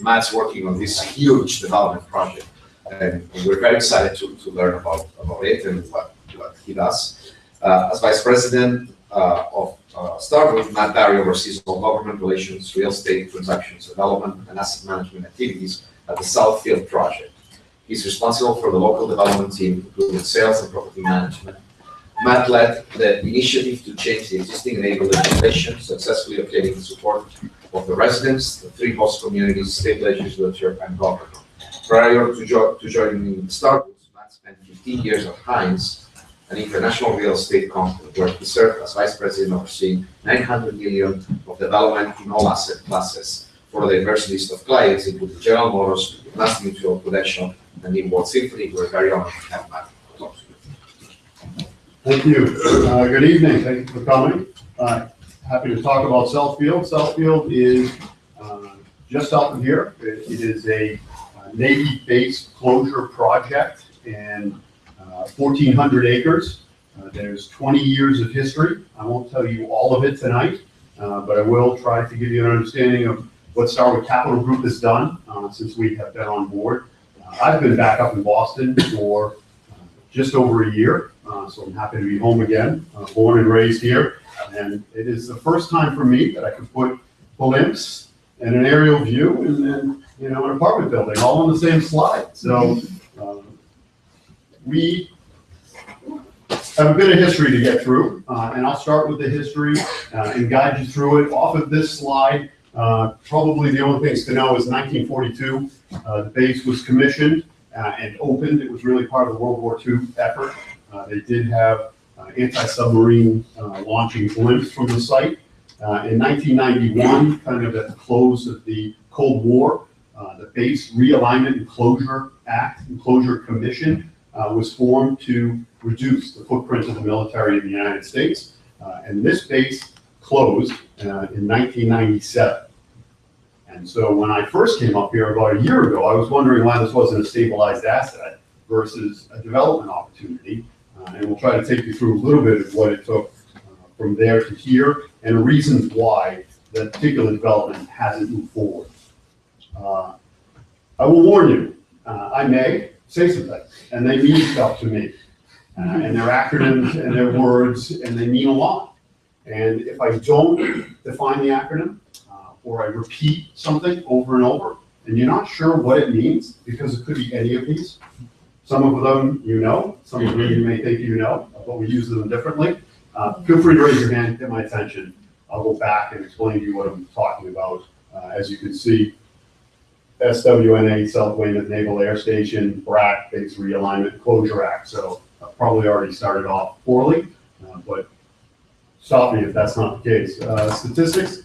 Matt's working on this huge development project, and we're very excited to learn about it and what he does. As Vice President of Starwood, Matt Barry oversees all government relations, real estate transactions, development, and asset management activities at the Southfield project. He's responsible for the local development team, including sales and property management. Matt led the initiative to change the existing enabling legislation, successfully obtaining the support of the residents, the three host communities, state legislature, and government. Prior to joining Starwood, Matt spent 15 years at Hines, an international real estate company, where he served as vice president overseeing $900 million of development in all asset classes for a diverse list of clients, including General Motors, Mass Mutual, Prudential, and New World Symphony. We're very honored to have Matt talk to you. Thank you. Good evening. Thank you for coming. Happy to talk about Southfield. Southfield is just south of here. It is a Navy-based closure project and 1,400 acres. There's 20 years of history. I won't tell you all of it tonight, but I will try to give you an understanding of what Starwood Capital Group has done since we have been on board. I've been back up in Boston for just over a year, so I'm happy to be home again, born and raised here. And it is the first time for me that I could put glimpse and an aerial view and then, an apartment building all on the same slide. So we have a bit of history to get through, and I'll start with the history and guide you through it. Off of this slide, probably the only things to know is 1942, the base was commissioned and opened. It was really part of the World War II effort. They did have anti-submarine launching blimps from the site. In 1991, kind of at the close of the Cold War, the Base Realignment and Closure Act and Closure Commission was formed to reduce the footprint of the military in the United States. And this base closed in 1997. And so when I first came up here about a year ago, I was wondering why this wasn't a stabilized asset versus a development opportunity. And we'll try to take you through a little bit of what it took from there to here and reasons why that particular development hasn't moved forward. I will warn you, I may say something, and they mean stuff to me. And they're acronyms and they're words, and they mean a lot. And if I don't define the acronym, or I repeat something over and over, and you're not sure what it means, because it could be any of these. Some of them some of them you may think but we use them differently. Feel free to raise your hand, get my attention. I'll go back and explain to you what I'm talking about. As you can see, SWNA, South Weymouth Naval Air Station, BRAC, Base Realignment Closure Act. So I've probably already started off poorly, but stop me if that's not the case. Statistics,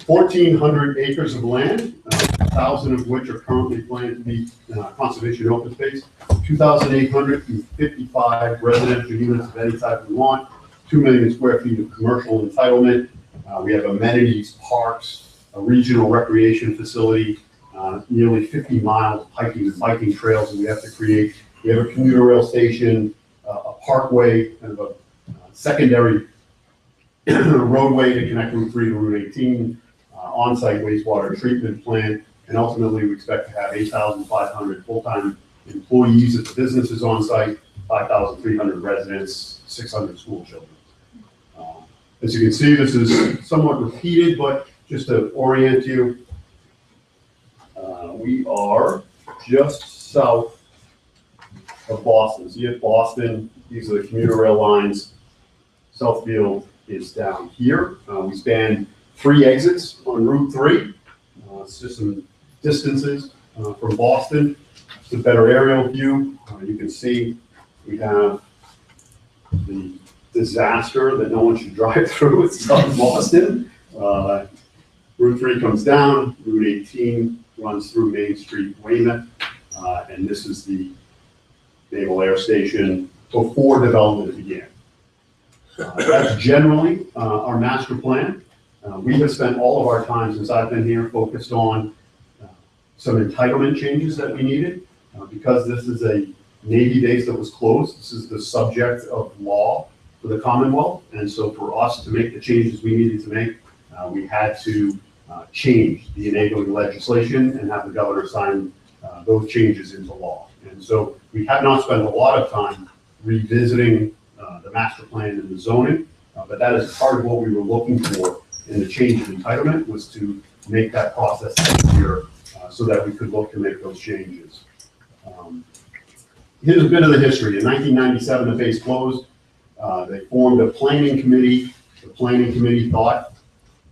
1,400 acres of land, 1,000 of which are currently planned to be conservation open space, 2,855 residential units of any type we want, 2 million square feet of commercial entitlement. We have amenities, parks, a regional recreation facility, nearly 50 miles of hiking and biking trails that we have to create. We have a commuter rail station, a parkway, kind of a secondary roadway to connect Route 3 to Route 18, on-site wastewater treatment plant, and ultimately we expect to have 8,500 full-time employees at the businesses on site, 5,300 residents, 600 school children. As you can see, this is somewhat repeated, but just to orient you, we are just south of Boston. So you have Boston, these are the commuter rail lines. Southfield is down here. We span 3 exits on Route 3. It's just some distances from Boston. It's a better aerial view. You can see we have the disaster that no one should drive through. It's South Boston. Route 3 comes down. Route 18 runs through Main Street, Weymouth. And this is the Naval Air Station before development began. That's generally our master plan. We have spent all of our time since I've been here focused on some entitlement changes that we needed. Because this is a Navy base that was closed, this is the subject of law for the Commonwealth. And so for us to make the changes we needed to make, we had to change the enabling legislation and have the governor sign those changes into law. And so we have not spent a lot of time revisiting the master plan and the zoning, but that is part of what we were looking for in the change of entitlement, was to make that process easier so that we could look to make those changes. Here's a bit of the history. In 1997, the base closed. They formed a planning committee. The planning committee thought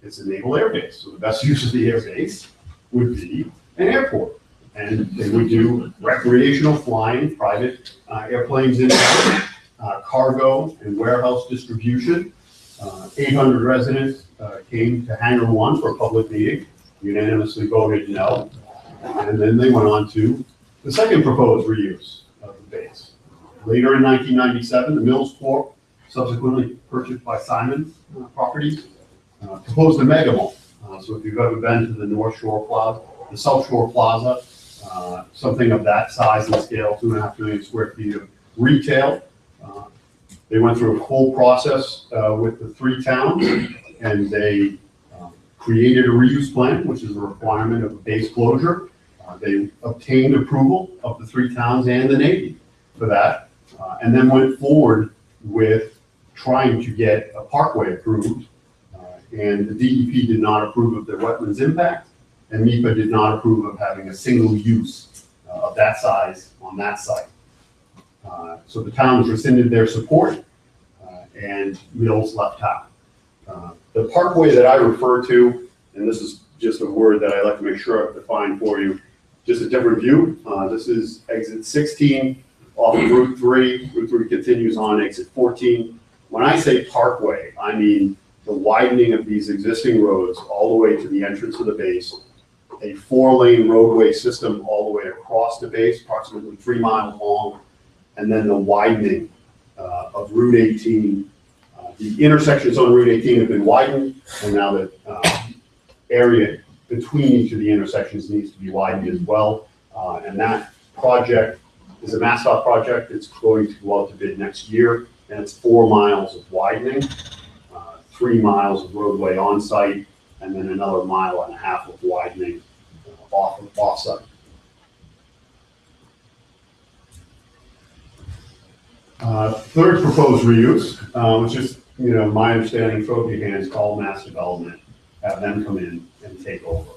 it's a naval air base, so the best use of the air base would be an airport. And they would do recreational flying, private airplanes in cargo and warehouse distribution. 800 residents came to Hangar 1 for a public meeting, unanimously voted no. And then they went on to the second proposed reuse of the base. Later in 1997, the Mills Corp, subsequently purchased by Simon Properties, proposed a mega mall. So if you've ever been to the North Shore Plaza, the South Shore Plaza, something of that size and scale, 2.5 million square feet of retail. They went through a full process with the 3 towns, and they created a reuse plan, which is a requirement of a base closure. They obtained approval of the 3 towns and the Navy for that, and then went forward with trying to get a parkway approved. And the DEP did not approve of their wetlands impact, and MEPA did not approve of having a single use of that size on that site. So the towns rescinded their support, and Mills left town. The parkway that I refer to, and this is just a word that I like to make sure I've defined for you, just a different view. This is exit 16 off of Route 3. Route 3 continues on exit 14. When I say parkway, I mean the widening of these existing roads all the way to the entrance of the base, a 4-lane roadway system all the way across the base, approximately 3 miles long, and then the widening of Route 18. The intersections on Route 18 have been widened, and now the area between each of the intersections needs to be widened as well. And that project is a MassDOT project. It's going to go out to bid next year, and it's 4 miles of widening, 3 miles of roadway on site, and then another 1.5 miles of widening off site. Third proposed reuse, which is, my understanding, throw up your hands, call mass development, have them come in and take over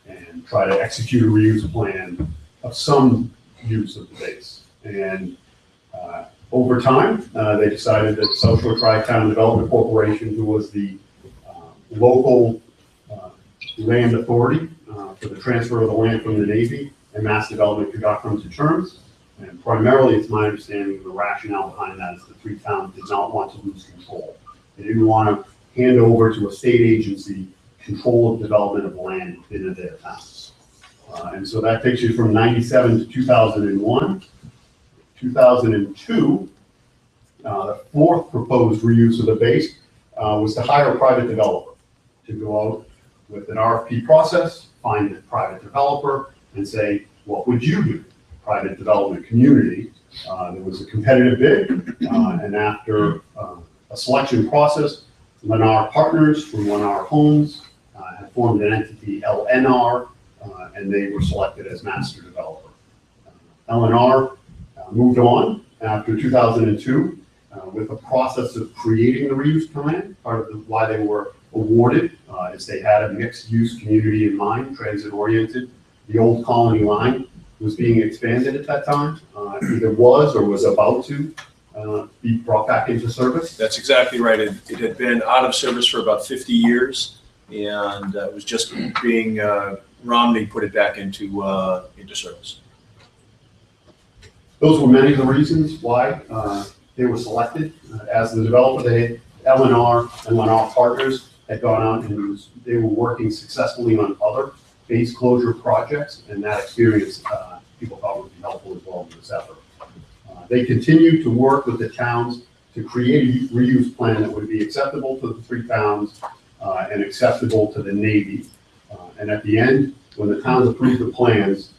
and try to execute a reuse plan of some use of the base. And over time, they decided that South Shore Tri-Town Development Corporation, who was the local land authority for the transfer of the land from the Navy, and Mass Development could not come to terms. And primarily, it's my understanding the rationale behind that is the 3 towns did not want to lose control. They didn't want to hand over to a state agency control of development of land within their towns. And so that takes you from 97 to 2001. 2002, the 4th proposed reuse of the base was to hire a private developer to go out with an RFP process, find a private developer, and say, what would you do? Private development community. There was a competitive bid, and after a selection process, Lennar Partners from Lennar Homes had formed an entity, LNR, and they were selected as master developer. LNR moved on after 2002 with a process of creating the reuse plan. Part of why they were awarded is they had a mixed-use community in mind, transit-oriented. The old Colony line was being expanded at that time, either was or was about to be brought back into service. That's exactly right. It had been out of service for about 50 years, and it was just being, Romney put it back into service. Those were many of the reasons why they were selected as the developer. LNR and Lennar Partners had gone out and they were working successfully on other base closure projects, and that experience people thought would be helpful as well in this effort. They continued to work with the towns to create a reuse plan that would be acceptable to the 3 towns and acceptable to the Navy. And at the end, when the towns approved the plans,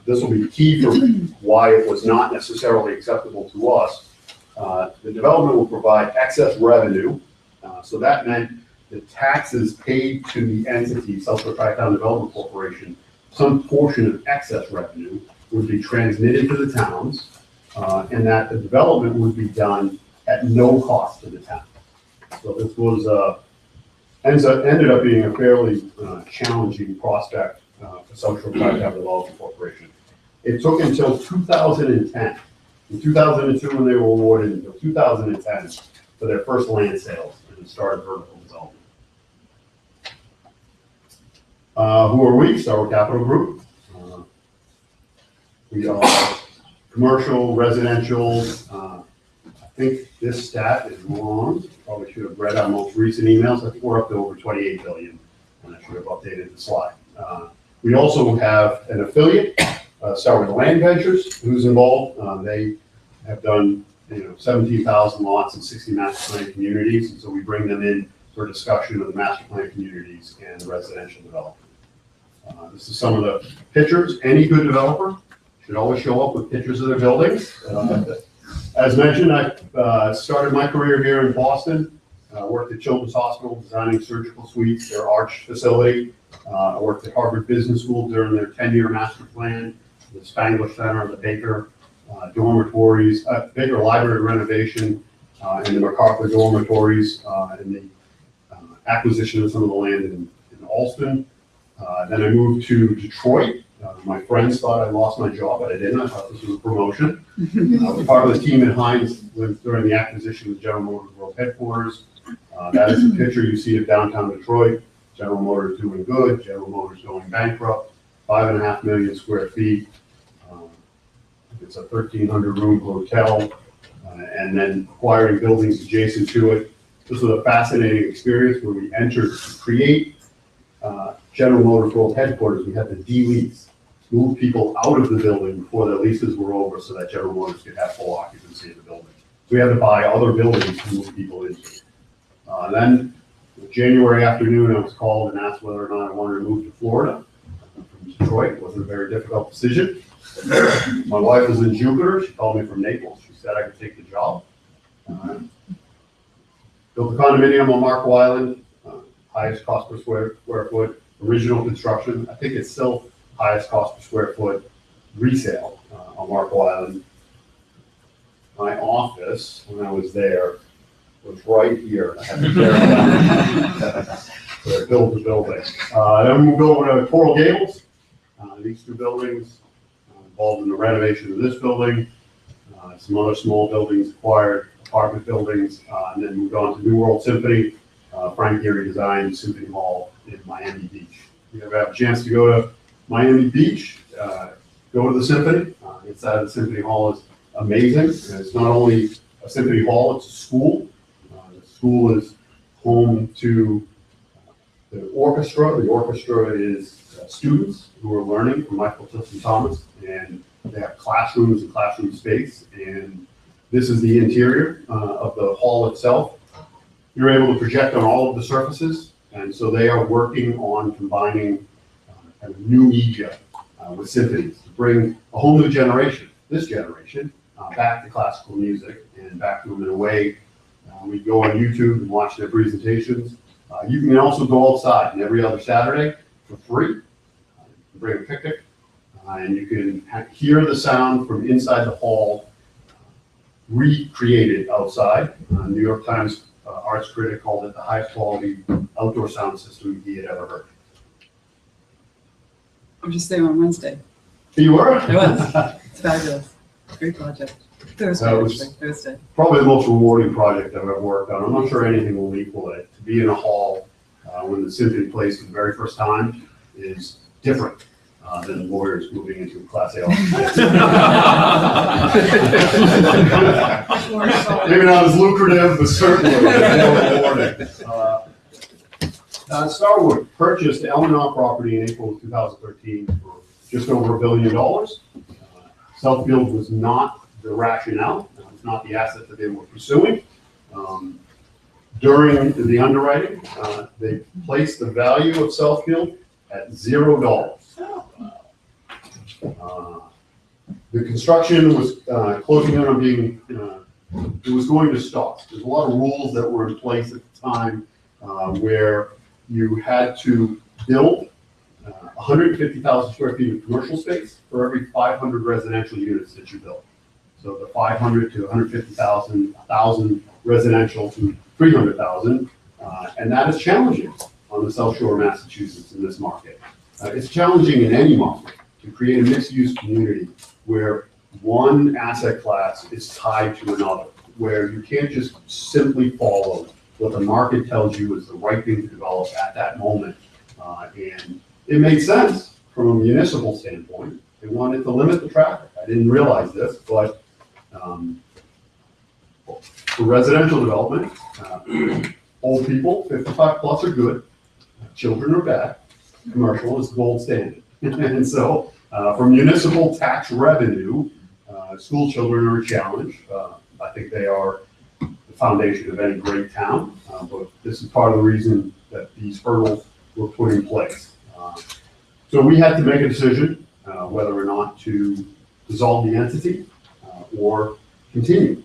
this will be key for why it was not necessarily acceptable to us. The development will provide excess revenue. So that meant the taxes paid to the entity, South Shore Tri-Town Development Corporation, some portion of excess revenue would be transmitted to the towns, and that the development would be done at no cost to the town. So this was, ended up being a fairly challenging prospect for South Shore Tri-Town Development Corporation. It took until 2010. In 2002, when they were awarded, until 2010 for their first land sales and started vertical development. Who are we? Starwood Capital Group. We are commercial, residential. I think this stat is wrong. Probably should have read our most recent emails. I think we're up to over 28 billion, and I should have updated the slide. We also have an affiliate, Starwood Land Ventures, who's involved. They have done 17,000 lots and 60 master plan communities, and so we bring them in for discussion of the master plan communities and the residential development. This is some of the pictures. Any good developer should always show up with pictures of their buildings. As mentioned, I started my career here in Boston. I worked at Children's Hospital designing surgical suites, their arch facility. I worked at Harvard Business School during their 10-year master plan, the Spanglish Center, the Baker dormitories, Baker Library renovation, and the MacArthur dormitories, and the acquisition of some of the land in Alston. Then I moved to Detroit. My friends thought I lost my job, but I didn't. I thought this was a promotion. I was part of the team at Heinz during the acquisition of General Motors World Headquarters. That is the picture you see of downtown Detroit. General Motors doing good, General Motors going bankrupt, 5.5 million square feet. It's a 1,300 room hotel, and then acquiring buildings adjacent to it. This was a fascinating experience where we entered to create General Motors World Headquarters. We had to de-lease, move people out of the building before their leases were over so that General Motors could have full occupancy of the building. So we had to buy other buildings to move people into. Then January afternoon, I was called and asked whether or not I wanted to move to Florida from Detroit. It wasn't a very difficult decision. My wife was in Jupiter. She called me from Naples. She said I could take the job. Built a condominium on Marco Island, highest cost per square foot, original construction. I think it's still highest cost per square foot resale on Marco Island. My office, when I was there, was right here. I had to tear it down. So I built the building. Then we moved over to Coral Gables. These two buildings involved in the renovation of this building. Some other small buildings acquired, apartment buildings, and then moved on to New World Symphony. Frank Gehry designed Symphony Hall in Miami Beach. If you ever have a chance to go to Miami Beach, go to the Symphony. Inside the Symphony Hall is amazing. And it's not only a Symphony Hall, it's a school. The school is home to the orchestra. The orchestra is students who are learning from Michael Tilson Thomas, and they have classrooms and classroom space. And this is the interior of the hall itself. You're able to project on all of the surfaces, and so they are working on combining kind of new media with symphonies to bring a whole new generation, this generation, back to classical music and back to them in a way. We go on YouTube and watch their presentations. You can also go outside, and every other Saturday for free. You can bring a picnic, and you can hear the sound from inside the hall recreated outside. New York Times arts critic called it the highest quality outdoor sound system he had ever heard. I'm just there on Wednesday. You were? I was. It's fabulous. Great project. Thursday, That was- actually. Thursday. Probably the most rewarding project I've ever worked on. I'm not sure anything will equal it. To be in a hall when the symphony plays for the very first time is different than lawyers moving into a Class A office. Maybe not as lucrative, but certainly more rewarding. Starwood purchased the Eleanor property in April of 2013 for just over $1 billion. Southfield was not the rationale, it was not the asset that they were pursuing. During the underwriting, they placed the value of Southfield at $0. The construction was closing in on being, it was going to start. There's a lot of rules that were in place at the time where you had to build 150,000 square feet of commercial space for every 500 residential units that you built. So the 500 to 150,000, 1,000 residential to 300,000, and that is challenging on the South Shore of Massachusetts in this market. It's challenging in any market to create a mixed-use community where one asset class is tied to another, where you can't just simply follow what the market tells you is the right thing to develop at that moment. And it made sense from a municipal standpoint. They wanted to limit the traffic. I didn't realize this, but for residential development, old people, 55 plus are good, children are bad, commercial is the gold standard. And so for municipal tax revenue, school children are a challenge. I think they are the foundation of any great town, but this is part of the reason that these hurdles were put in place. So we had to make a decision whether or not to dissolve the entity or continue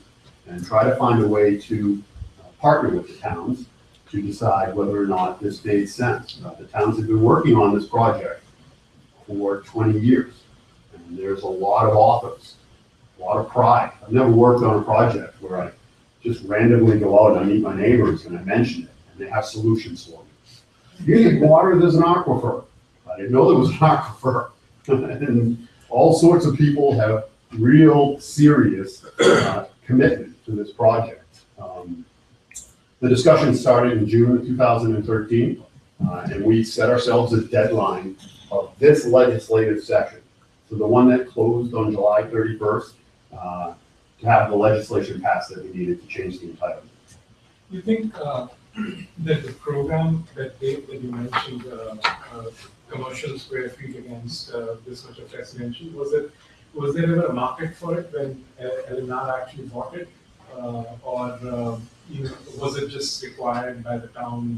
and try to find a way to partner with the towns to decide whether or not this made sense. The towns have been working on this project for 20 years, and there's a lot of authors, a lot of pride. I've never worked on a project where I just randomly go out and I meet my neighbors and I mention it, and they have solutions for me. You need water, there's an aquifer. I didn't know there was an aquifer. And all sorts of people have real serious commitment to this project. The discussion started in June of 2013, and we set ourselves a deadline of this legislative session. So the one that closed on July 31st, to have the legislation passed that we needed to change the entitlement. You think that the program that you mentioned, commercial square feet against this much of residential, was there ever a market for it when LNR actually bought it, or was it just required by the town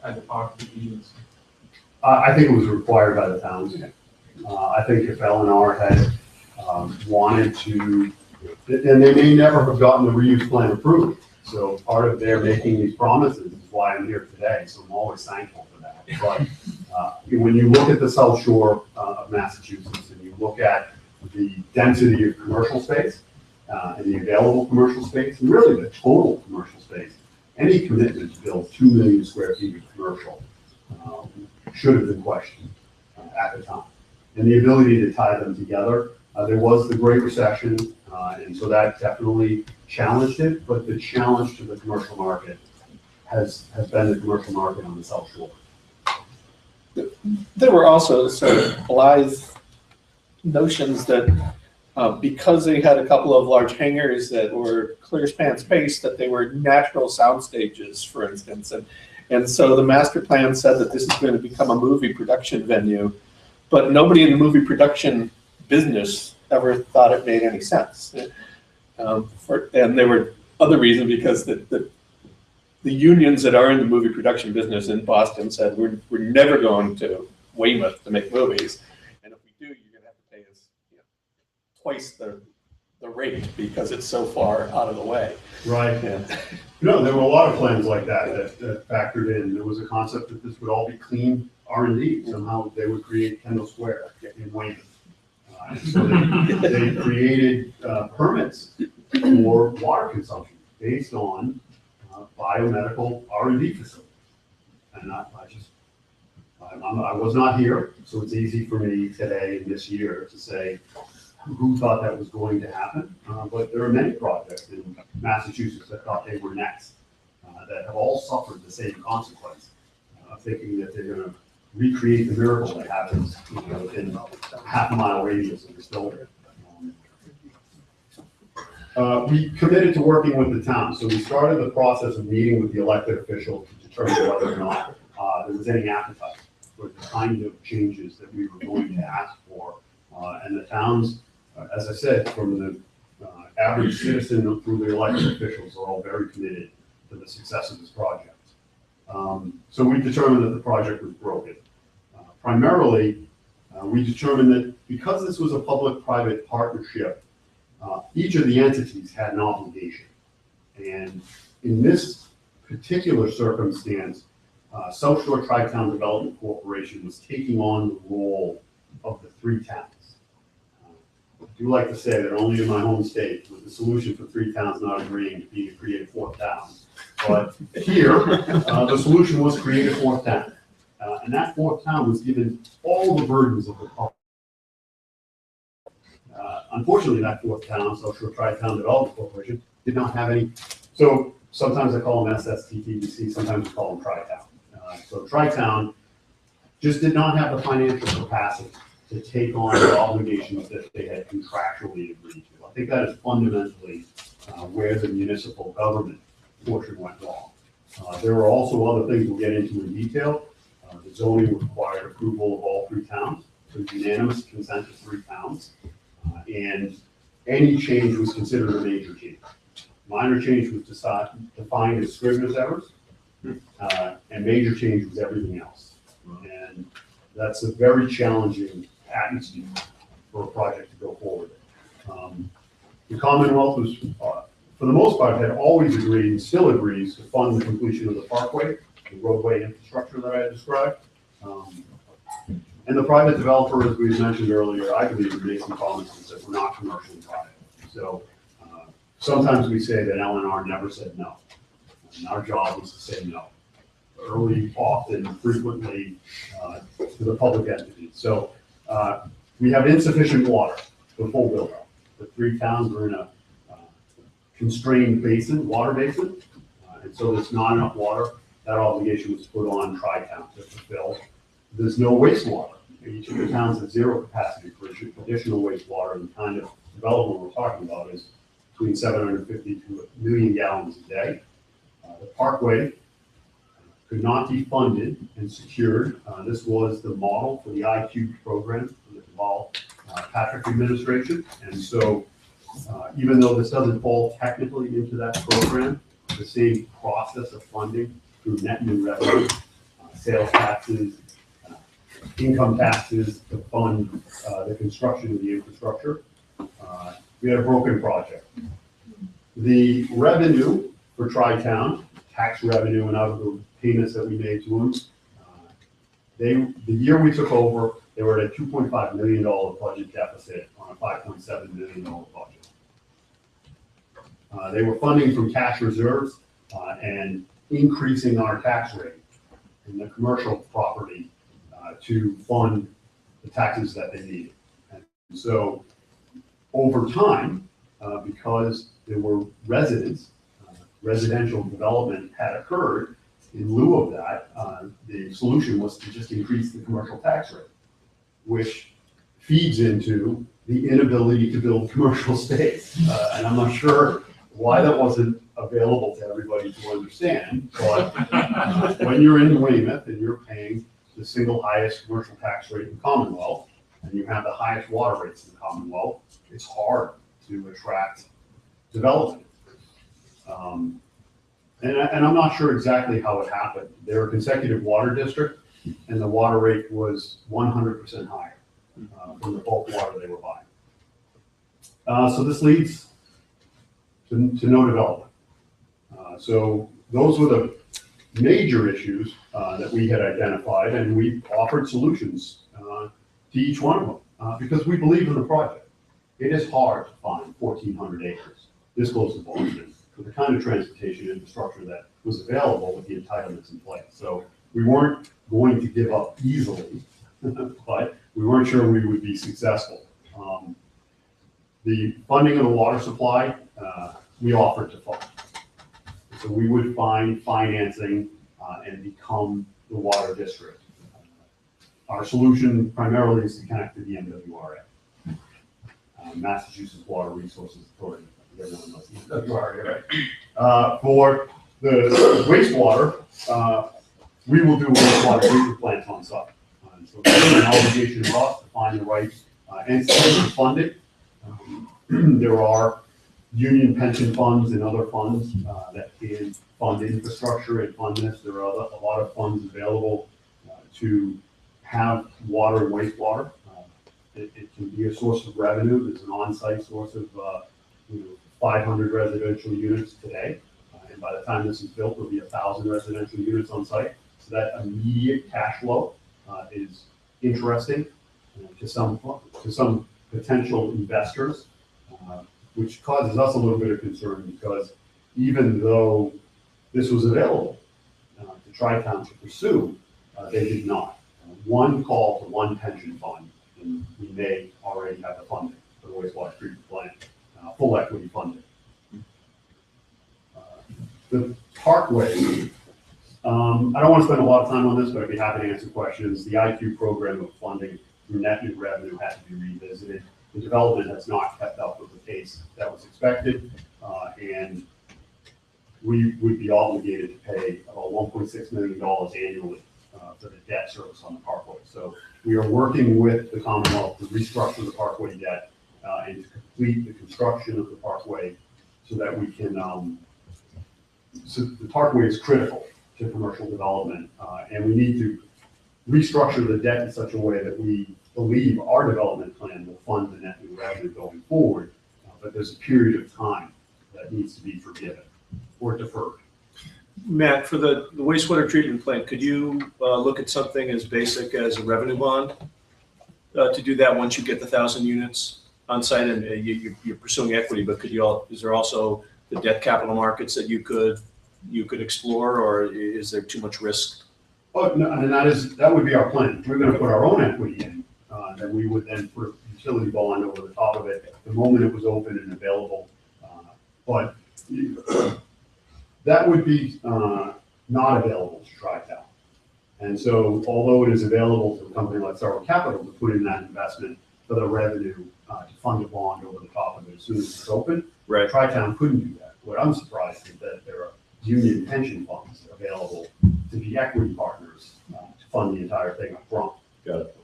as a part of the deals? I think it was required by the towns. I think if LNR had wanted to, and they may never have gotten the reuse plan approved. So part of their making these promises is why I'm here today. So I'm always thankful for that. But when you look at the South Shore of Massachusetts and you look at the density of commercial space and the available commercial space, and really the total commercial space, any commitment to build 2 million square feet of commercial should have been questioned at the time. And the ability to tie them together, there was the Great Recession, and so that definitely challenged it, but the challenge to the commercial market has been the commercial market on the South Shore. There were also sort of blithe notions that because they had a couple of large hangars that were clear span space, that they were natural sound stages, for instance. And so the master plan said that this is going to become a movie production venue, but nobody in the movie production business ever thought it made any sense. And there were other reasons, because the unions that are in the movie production business in Boston said, we're never going to Weymouth to make movies. And if we do, you're going to have to pay us twice the rate because it's so far out of the way. Right. Yeah. No, there were a lot of plans like that factored in. There was a concept that this would all be clean R&D. Somehow they would create Kendall Square in Weymouth. So they created permits for water consumption based on biomedical R&D facility. And I was not here, so it's easy for me today in this year to say who thought that was going to happen. But there are many projects in Massachusetts that thought they were next, that have all suffered the same consequence, thinking that they're going to recreate the miracle that happens within a half-mile radius of this building. We committed to working with the town, so we started the process of meeting with the elected officials to determine whether or not there was any appetite for the kind of changes that we were going to ask for. And the towns, as I said, from the average citizen through the elected officials, are all very committed to the success of this project. So we determined that the project was broken. Primarily, we determined that because this was a public-private partnership, each of the entities had an obligation. And in this particular circumstance, South Shore Tri-Town Development Corporation was taking on the role of the three towns. I do like to say that only in my home state was the solution for three towns not agreeing to be to create a fourth town. But here, the solution was create a fourth town. And that fourth town was given all the burdens of the public. Unfortunately, that fourth town, South Shore Tri-Town Development Corporation, did not have any. So sometimes I call them SSTTDC, sometimes we call them Tri-Town. So Tri-Town just did not have the financial capacity to take on the obligations that they had contractually agreed to. I think that is fundamentally where the municipal government portion went wrong. There were also other things we'll get into in detail. The zoning required approval of all three towns, so unanimous consent of three towns, and any change was considered a major change. Minor change was defined as Scrivener's errors, and major change was everything else. And that's a very challenging atmosphere for a project to go forward. The Commonwealth was, for the most part, had always agreed and still agrees to fund the completion of the parkway, the roadway infrastructure that I described. And the private developer, as we mentioned earlier, I believe would make some promises that were not commercially viable. So sometimes we say that L&R never said no. And our job was to say no, early, often, frequently, to the public entities. So we have insufficient water for full build up. The three towns are in a constrained basin, water basin, and so there's not enough water. That obligation was put on Tri-Town to fulfill. There's no wastewater. Each of the towns has zero capacity for additional wastewater, and the kind of development we're talking about is between 750 to 1 million gallons a day. The parkway could not be funded and secured. This was the model for the IQ program for the Deval Patrick administration. And so even though this doesn't fall technically into that program, the same process of funding through net new revenue, sales taxes, income taxes to fund the construction of the infrastructure. We had a broken project. The revenue for Tri-Town, tax revenue and out of the payments that we made to them, the year we took over, they were at a $2.5 million budget deficit on a $5.7 million budget. They were funding from cash reserves and increasing our tax rate in the commercial property to fund the taxes that they needed. And so over time, because there were residential development had occurred, in lieu of that, the solution was to just increase the commercial tax rate, which feeds into the inability to build commercial space. And I'm not sure why that wasn't available to everybody to understand, but when you're in Weymouth and you're paying the single highest commercial tax rate in the Commonwealth, and you have the highest water rates in the Commonwealth, it's hard to attract development. And I'm not sure exactly how it happened. They're a consecutive water district, and the water rate was 100% higher from the bulk water they were buying. So this leads to no development. So those were the major issues that we had identified, and we offered solutions to each one of them because we believe in the project. It is hard to find 1,400 acres this close to Boston for the kind of transportation infrastructure that was available with the entitlements in place. So we weren't going to give up easily, but we weren't sure we would be successful. The funding of the water supply, we offered to fund. So we would find financing and become the water district. Our solution primarily is to connect to the MWRA, Massachusetts Water Resources Authority. Everyone knows the MWRA, right? For the wastewater, we will do wastewater treatment plants on site. So there's an obligation of us to find the right entities to fund it. There are union pension funds and other funds that can fund infrastructure and fund this. There are a lot of funds available to have water and wastewater. It can be a source of revenue. There's an on-site source of 500 residential units today. And by the time this is built, there'll be 1,000 residential units on site. So that immediate cash flow is interesting to some potential investors, which causes us a little bit of concern because even though this was available to Tri-Town to pursue, they did not. One call to one pension fund, and we may already have the funding for the wastewater treatment plant, full equity funding. The Parkway, I don't want to spend a lot of time on this, but I'd be happy to answer questions. The IQ program of funding through net new revenue had to be revisited. The development has not kept up with the pace that was expected, and we would be obligated to pay about $1.6 million annually for the debt service on the Parkway. So we are working with the Commonwealth to restructure the Parkway debt and to complete the construction of the Parkway so that we can, so the Parkway is critical to commercial development, and we need to restructure the debt in such a way that we believe our development plan will fund the net new revenue going forward, but there's a period of time that needs to be forgiven or deferred. Matt, for the wastewater treatment plant, could you look at something as basic as a revenue bond to do that once you get the 1,000 units on site? And you're pursuing equity, but is there also the debt capital markets that you could explore, or is there too much risk? Oh, no, and that would be our plan. We're going to put our own equity in, then we would then put a utility bond over the top of it the moment it was open and available. But that would be not available to Tri-Town. And so, although it is available to a company like Starwood Capital to put in that investment for the revenue to fund a bond over the top of it as soon as it's open, Right. Tri-Town couldn't do that. What I'm surprised is that there are union pension funds available to be equity partners to fund the entire thing up front. Got it.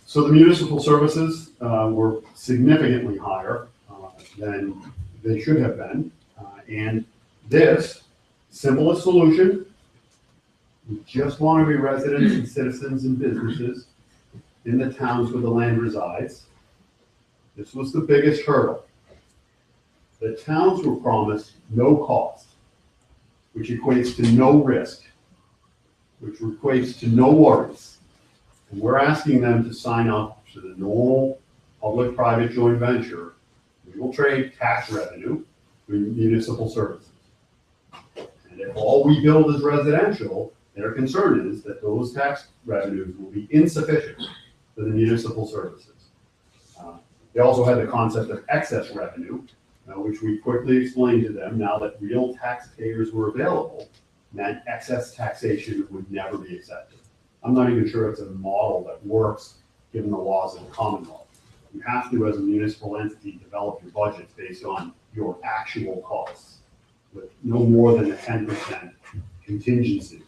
So the municipal services were significantly higher than they should have been. And this simplest solution, we just want to be residents and citizens and businesses in the towns where the land resides. This was the biggest hurdle. The towns were promised no cost, which equates to no risk, which equates to no worries. And we're asking them to sign up to the normal public-private joint venture. We will trade tax revenue for municipal services. And if all we build is residential, their concern is that those tax revenues will be insufficient for the municipal services. They also had the concept of excess revenue, which we quickly explained to them. Now that real taxpayers were available, meant excess taxation would never be accepted. I'm not even sure it's a model that works given the laws of the Commonwealth. You have to, as a municipal entity, develop your budgets based on your actual costs with no more than a 10% contingency.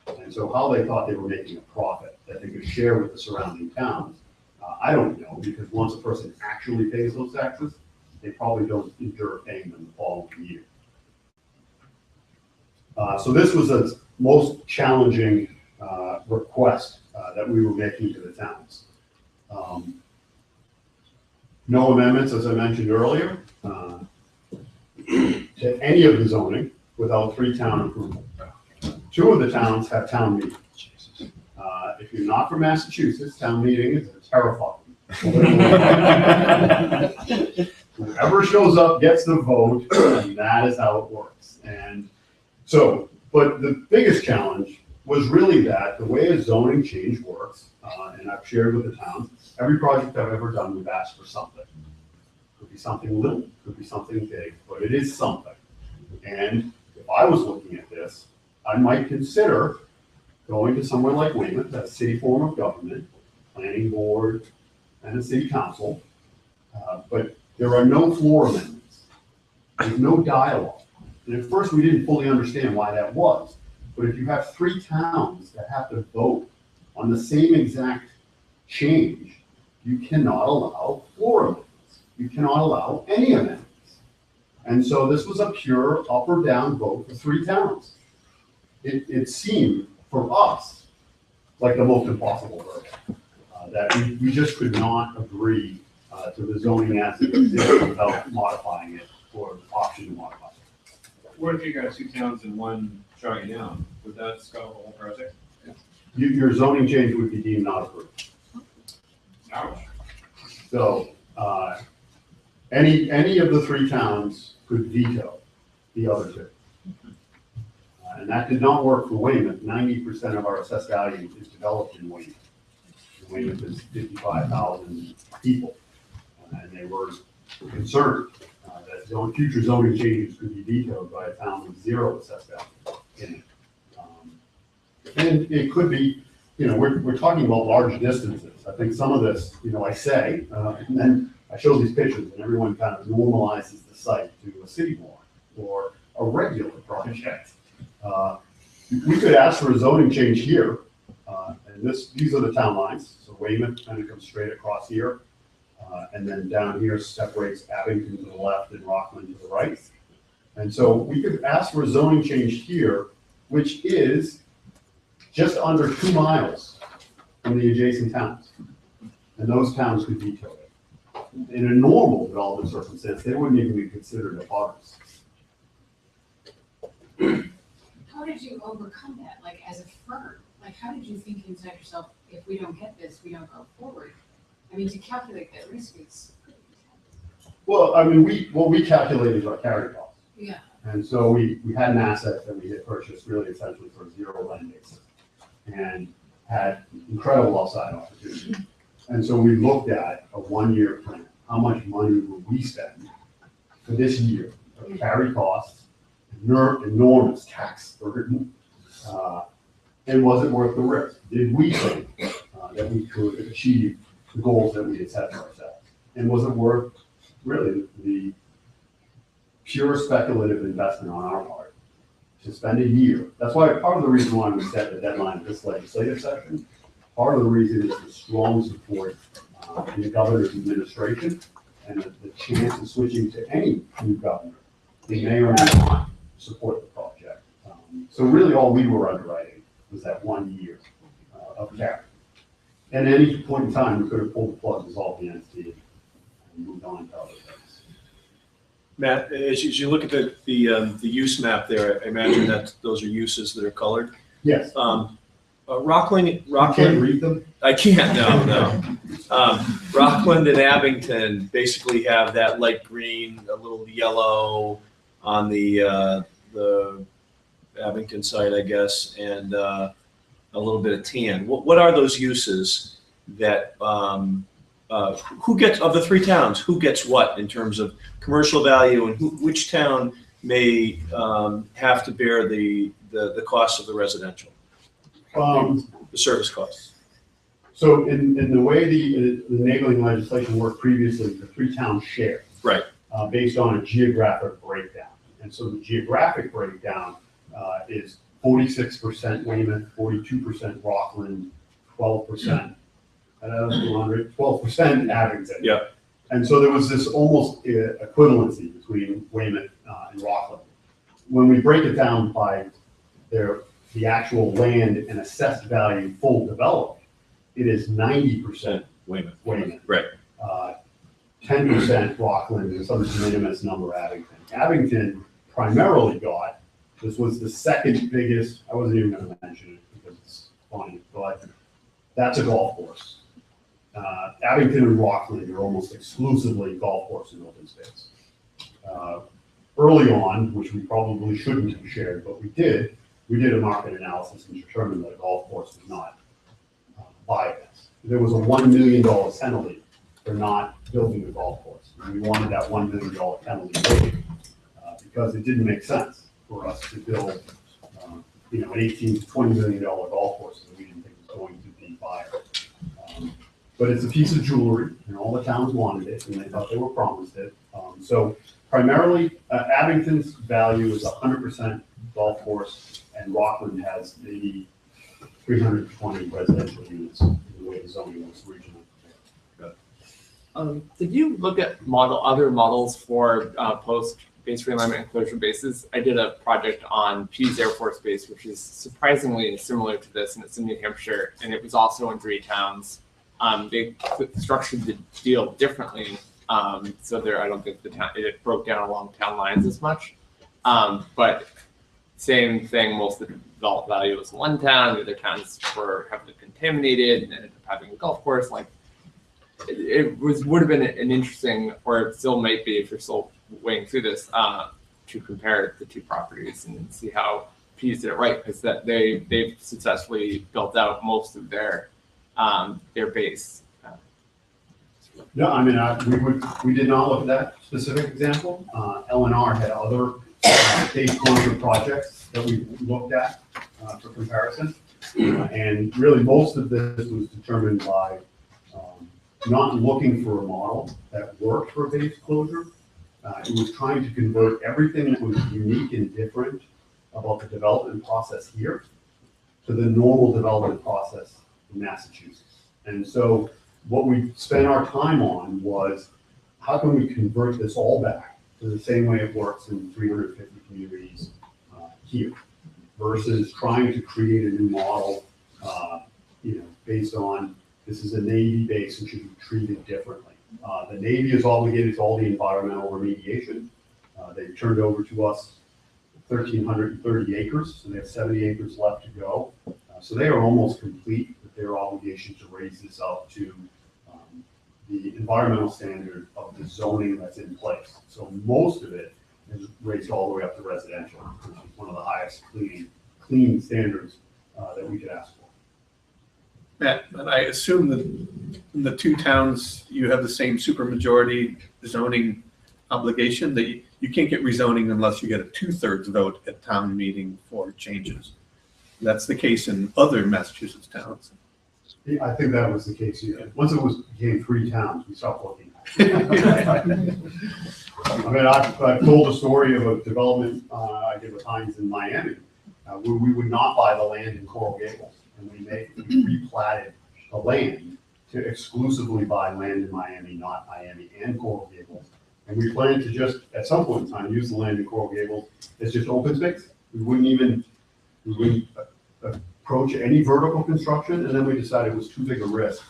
And so how they thought they were making a profit that they could share with the surrounding towns, I don't know, because once a person actually pays those taxes, they probably don't endure paying them the following year. So this was the most challenging request that we were making to the towns. No amendments, as I mentioned earlier, to any of the zoning without 3 town approval. 2 of the towns have town meetings. If you're not from Massachusetts, town meeting is terrifying. Whoever shows up gets the vote, and that is how it works. And so, but the biggest challenge was really that the way a zoning change works, and I've shared with the towns, every project I've ever done, we've asked for something. Could be something little, could be something big, but it is something. And if I was looking at this, I might consider going to somewhere like Weymouth, a city form of government, planning board, and a city council, but there are no floor amendments. There's no dialogue. And at first we didn't fully understand why that was. But if you have 3 towns that have to vote on the same exact change, you cannot allow floor amendments. You cannot allow any amendments. And so this was a pure up or down vote for 3 towns. It seemed for us like the most impossible vote. That we just could not agree to the zoning as it existed without modifying it or the option to modify it. what if you got two towns and one shutting down? Would that scale the whole project? Your zoning change would be deemed not approved. Ouch. So, any of the three towns could veto the other two. And that did not work for Weymouth. 90% of our assessed value is developed in Weymouth. Weymouth is 55,000 people. And they were concerned that future zoning changes could be vetoed by a town with zero assessed value in it. And it could be, we're talking about large distances. I think some of this, I say, and then I show these pictures and everyone kind of normalizes the site to a city block or a regular project. We could ask for a zoning change here, and these are the town lines. So Weymouth kind of comes straight across here, and then down here separates Abington to the left and Rockland to the right. And so we could ask for a zoning change here, which is just under 2 miles from the adjacent towns. And those towns could veto it. In a normal development circumstance, they wouldn't even be considered abutters. How did you overcome that, like as a firm? Like, how did you think inside yourself, if we don't get this, we don't go forward? I mean, to calculate that risk is pretty intense. Well, I mean, we calculated our carry cost. Yeah. And so we had an asset that we had purchased really essentially for zero land basis and had incredible upside opportunity. And so we looked at a 1-year plan. How much money will we spend for this year for carry costs, enormous tax burden, and was it worth the risk? Did we think that we could achieve the goals that we had set for ourselves? And was it worth really the pure speculative investment on our part to spend a year? That's why part of the reason why we set the deadline of this legislative session, part of the reason is the strong support in the governor's administration and the chance of switching to any new governor. They may or may not support the project. So really all we were underwriting was that 1 year of carry. And at any point in time, we could have pulled the plug, dissolved the entity, and moved on to other things. Matt, as you look at the use map there, I imagine that those are uses that are colored. Yes. Rockland, You can't read them? I can't, no. Rockland and Abington basically have that light green, a little yellow on the Abington side, I guess, and a little bit of tan. What are those uses that, who gets, of the three towns, who gets what in terms of commercial value, and which town may have to bear the cost of the residential, the service costs? So in the way the enabling legislation worked previously, the three towns share. Right. Based on a geographic breakdown. And so the geographic breakdown is 46% Weymouth, 42% Rockland, 12%, 12% Abington. Yeah. And so there was this almost equivalency between Weymouth and Rockland. When we break it down by the actual land and assessed value full developed, it is 90% Weymouth. Right. 10% Rockland and some de minimis number Abington. Abington primarily got, this was the second biggest, I wasn't even going to mention it because it's funny, but that's a golf course. Abington and Rockland are almost exclusively golf course and open space. Early on, which we probably shouldn't have shared, but we did a market analysis and determined that a golf course was not viable. There was a $1 million penalty for not building the golf course. And we wanted that $1 million penalty waived because it didn't make sense for us to build, an $18 to $20 million golf course that we didn't think was going to be viable. But it's a piece of jewelry, and all the towns wanted it, and they thought they were promised it. So primarily, Abington's value is 100% golf course, and Rockland has maybe 320 residential units in the way the zoning was regional. Did you look at other models for post-base realignment and closure bases? I did a project on Pease Air Force Base, which is surprisingly similar to this, and it's in New Hampshire, and it was also in 3 towns. They structured the deal differently, so I don't think it broke down along town lines as much. But same thing, most of the developed value was one town, the other towns were heavily contaminated and ended up having a golf course. Like would have been an interesting, or it still might be if you're still weighing through this, to compare the two properties and see how Pease did it right, because that they've successfully built out most of their base. No, I mean, we did not look at that specific example. LNR had other phase closure projects that we looked at for comparison. And really, most of this was determined by not looking for a model that worked for phase closure. It was trying to convert everything that was unique and different about the development process here to the normal development process in Massachusetts. And so what we spent our time on was, how can we convert this all back to the same way it works in 350 communities here, versus trying to create a new model, based on, this is a Navy base and should be treated differently. The Navy is obligated to all the environmental remediation. They've turned over to us 1,330 acres, and they have 70 acres left to go. So they are almost complete with their obligation to raise this up to the environmental standard of the zoning that's in place. So most of it is raised all the way up to residential, which is one of the highest clean standards that we could ask for. Matt, but I assume that in the two towns, you have the same supermajority zoning obligation, that you can't get rezoning unless you get a 2/3 vote at town meeting for changes. That's the case in other Massachusetts towns. I think that was the case here. Once it became 3 towns, we stopped looking at it. I mean, I've told a story of a development I did with Hines in Miami, where we would not buy the land in Coral Gables, and we replatted the land to exclusively buy land in Miami, not Miami and Coral Gables. And we planned to just, at some point in time, use the land in Coral Gables as just open space. We wouldn't approach any vertical construction, and then we decided it was too big a risk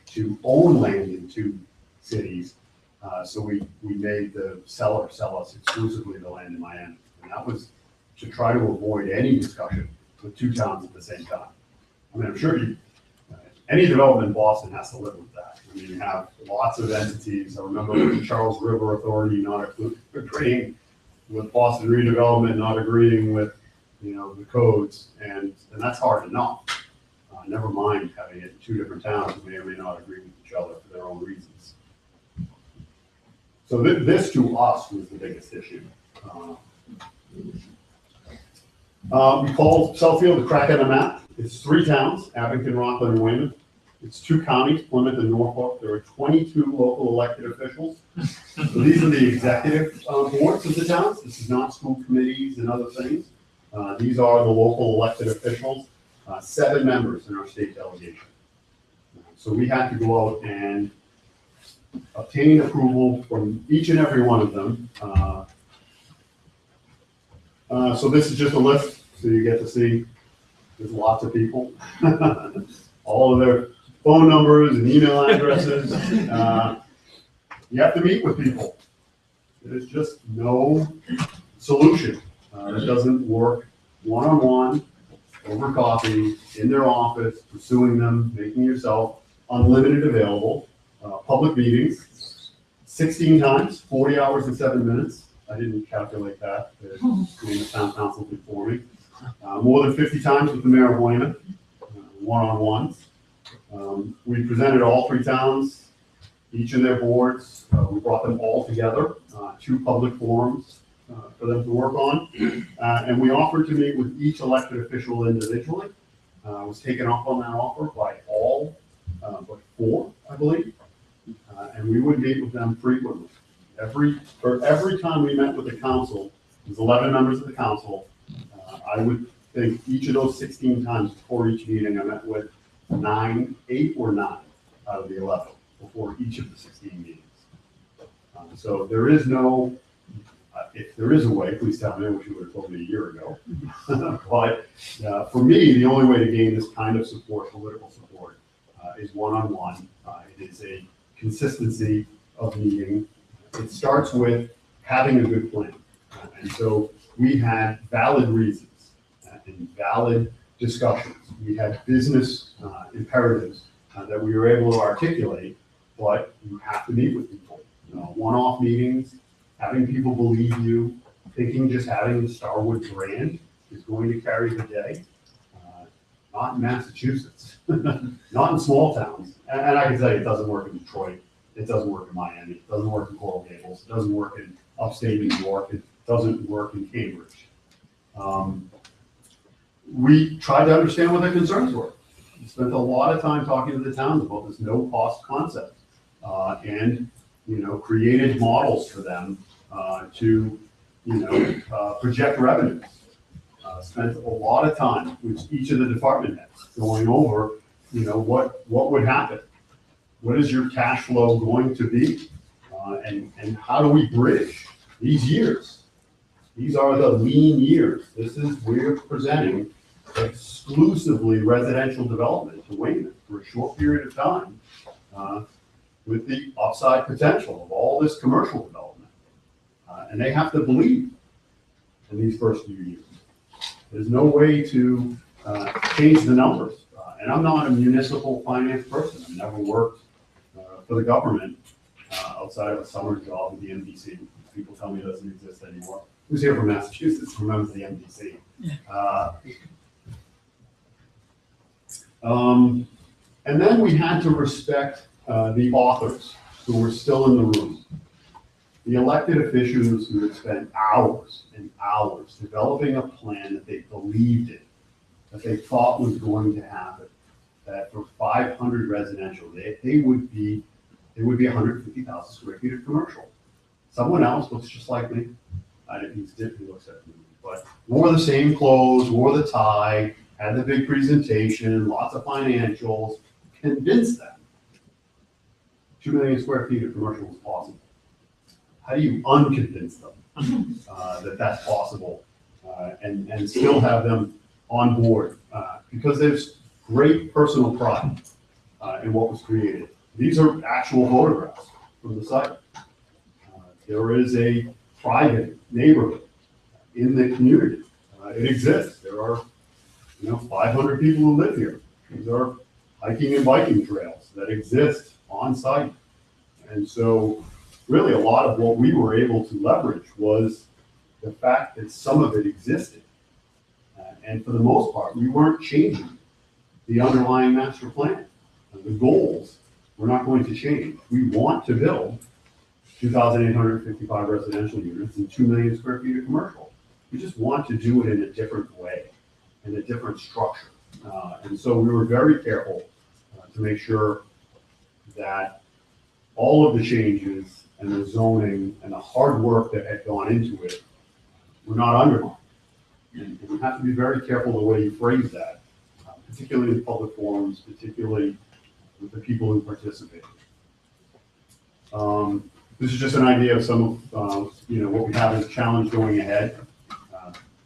to own land in 2 cities. So we made the seller sell us exclusively the land in Miami. And that was to try to avoid any discussion with 2 towns at the same time. I mean, I'm sure any development in Boston has to live with that. I mean, you have lots of entities. I remember the Charles River Authority not agreeing with Boston redevelopment, not agreeing with, the codes, and that's hard enough. Never mind having it in 2 different towns who may or may not agree with each other for their own reasons. So this to us was the biggest issue. We call Southfield the crack on the map. It's 3 towns, Abington, Rockland, and Weymouth. It's 2 counties, Plymouth and Norfolk. There are 22 local elected officials. So these are the executive boards of the towns. This is not school committees and other things. These are the local elected officials, 7 members in our state delegation. So we had to go out and obtain approval from each and every one of them. So this is just a list, so you get to see there's lots of people, all of their phone numbers and email addresses. You have to meet with people. There's just no solution that doesn't work one-on-one, over coffee, in their office, pursuing them, making yourself unlimited available, public meetings, 16 times, 40 hours and 7 minutes. I didn't calculate that. The town council did for me. More than 50 times with the mayor of Weymouth, one-on-ones. We presented all 3 towns, each of their boards. We brought them all together, 2 public forums for them to work on. And we offered to meet with each elected official individually. Was taken up on that offer by all but 4, I believe. And we would meet with them frequently. Every time we met with the council, there's 11 members of the council. I would think each of those 16 times before each meeting, I met with 8 or 9 out of the 11 before each of the 16 meetings. So there is no, if there is a way, please tell me. I wish you would have told me a year ago. But for me, the only way to gain this kind of support, political support, is one-on-one. It is a consistency of meeting. It starts with having a good plan. And so we had valid reasons and valid discussions. We had business imperatives that we were able to articulate, but you have to meet with people. One-off meetings, having people believe you, thinking just having the Starwood brand is going to carry the day. Not in Massachusetts, not in small towns. And I can tell you, it doesn't work in Detroit. It doesn't work in Miami. It doesn't work in Coral Gables. It doesn't work in upstate New York. It doesn't work in Cambridge. We tried to understand what their concerns were. We spent a lot of time talking to the towns about this no-cost concept, and created models for them to project revenues. Spent a lot of time with each of the department heads going over, what would happen. What is your cash flow going to be? And how do we bridge these years? These are the lean years. We're presenting exclusively residential development to Weymouth for a short period of time, with the upside potential of all this commercial development. And they have to believe in these first few years. There's no way to change the numbers. And I'm not a municipal finance person. I've never worked for the government outside of a summer job with the MDC. People tell me it doesn't exist anymore. Who's here from Massachusetts remembers the MDC? And then we had to respect the authors who were still in the room. The elected officials who had spent hours and hours developing a plan that they believed in, that they thought was going to happen, that for 500 residential, they would be 150,000 square feet of commercial. Someone else looks just like me. He's different, he looks like me, but wore the same clothes, wore the tie, had the big presentation, lots of financials, convinced them 2 million square feet of commercial was possible. How do you unconvince them that that's possible and still have them on board? Because there's great personal pride in what was created. These are actual photographs from the site. There is a private neighborhood in the community. It exists. There are 500 people who live here. These are hiking and biking trails that exist on site. And so really a lot of what we were able to leverage was the fact that some of it existed. And for the most part, we weren't changing the underlying master plan. The goals were not going to change. We want to build 2,855 residential units and 2 million square feet of commercial. We just want to do it in a different way, in a different structure. And so we were very careful to make sure that all of the changes and the zoning and the hard work that had gone into it were not undermined. And we have to be very careful the way you phrase that, particularly in public forums, particularly with the people who participated. This is just an idea of some of what we have as a challenge going ahead.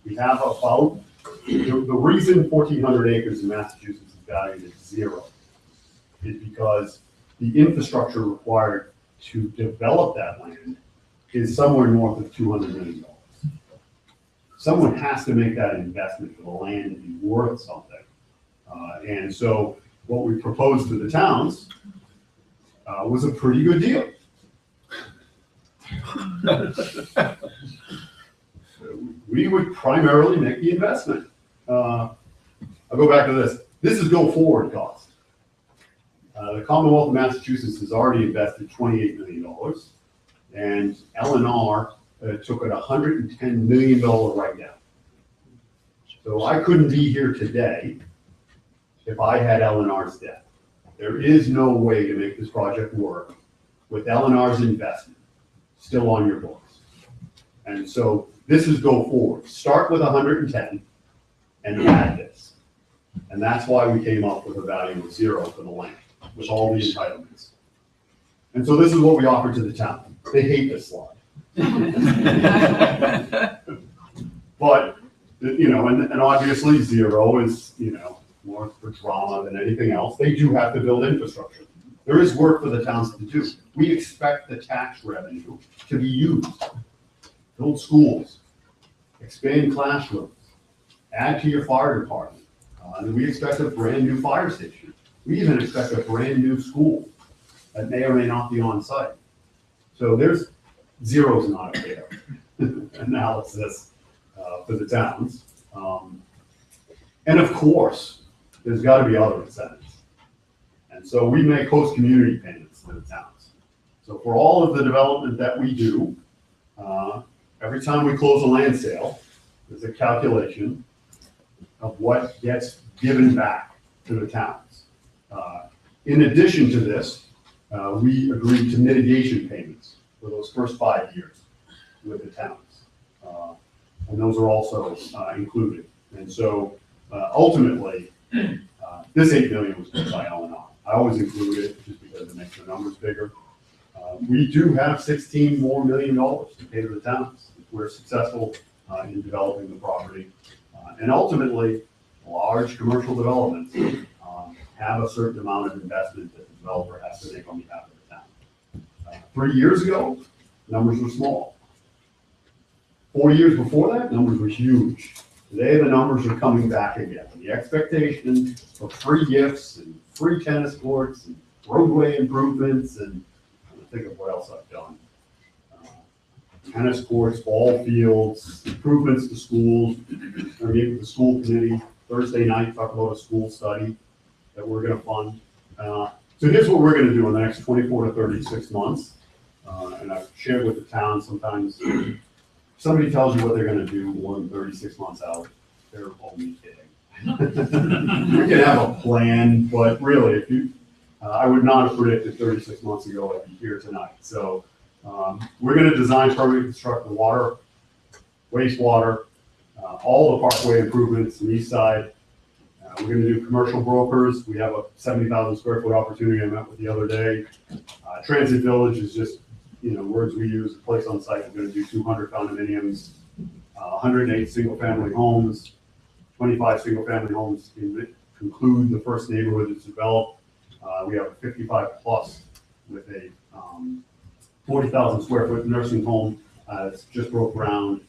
We have about, the reason 1,400 acres in Massachusetts is valued at zero is because the infrastructure required to develop that land is somewhere north of $200 million. Someone has to make that investment for the land to be worth something. And so what we proposed to the towns was a pretty good deal. We would primarily make the investment. I'll go back to this. This is go forward cost. The Commonwealth of Massachusetts has already invested $28 million, and L&R took a $110 million write-down. So I couldn't be here today if I had L&R's debt. There is no way to make this project work with L&R's investment still on your books. And so this is go forward. Start with 110 and add this. And that's why we came up with a value of zero for the land, with all the entitlements. And so this is what we offer to the town. They hate this slide. But, and obviously zero is, more for drama than anything else. They do have to build infrastructure. There is work for the towns to do. We expect the tax revenue to be used. Build schools, expand classrooms, add to your fire department. And we expect a brand new fire station. We even expect a brand new school that may or may not be on site. So there's zeros not a fair analysis for the towns. And of course, there's got to be other incentives. And so we make host community payments to the towns. So for all of the development that we do, every time we close a land sale, there's a calculation of what gets given back to the towns. In addition to this, we agreed to mitigation payments for those first 5 years with the towns. And those are also included. And so ultimately, this 8 million was put by L&R. I always include it just because it makes the numbers bigger. We do have $16 more million to pay to the towns if we're successful in developing the property. And ultimately, large commercial developments have a certain amount of investment that the developer has to make on behalf of the town. 3 years ago, numbers were small. 4 years before that, numbers were huge. Today, the numbers are coming back again. The expectation of free gifts and free tennis courts and roadway improvements, and I think of what else I've done. Tennis courts, ball fields, improvements to schools. I meet with the school committee Thursday night, talk about a school study that we're gonna fund. So here's what we're gonna do in the next 24 to 36 months. And I've shared with the town sometimes, somebody tells you what they're gonna do more than 36 months out, they're only kidding. We can have a plan, but really, if you, I would not have predicted 36 months ago I'd be here tonight. So we're gonna design, permit, construct the water, wastewater, all the parkway improvements on the east side. We're gonna do commercial brokers. We have a 70,000 square foot opportunity I met with the other day. Transit Village is just, words we use, a place on site. We're gonna do 200 condominiums, 108 single family homes, 25 single family homes to conclude the first neighborhood that's developed. We have a 55 plus with a 40,000 square foot nursing home that's just broke ground.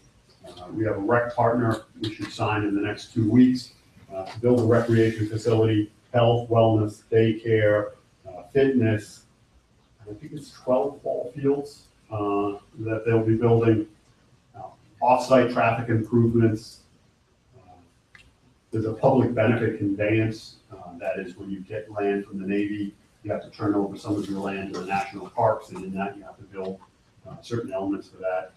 We have a rec partner we should sign in the next 2 weeks to build a recreation facility, health, wellness, daycare, fitness. I think it's 12 ball fields that they'll be building, off-site traffic improvements. There's a public benefit conveyance. That is when you get land from the Navy, you have to turn over some of your land to the national parks, and in that you have to build certain elements for that.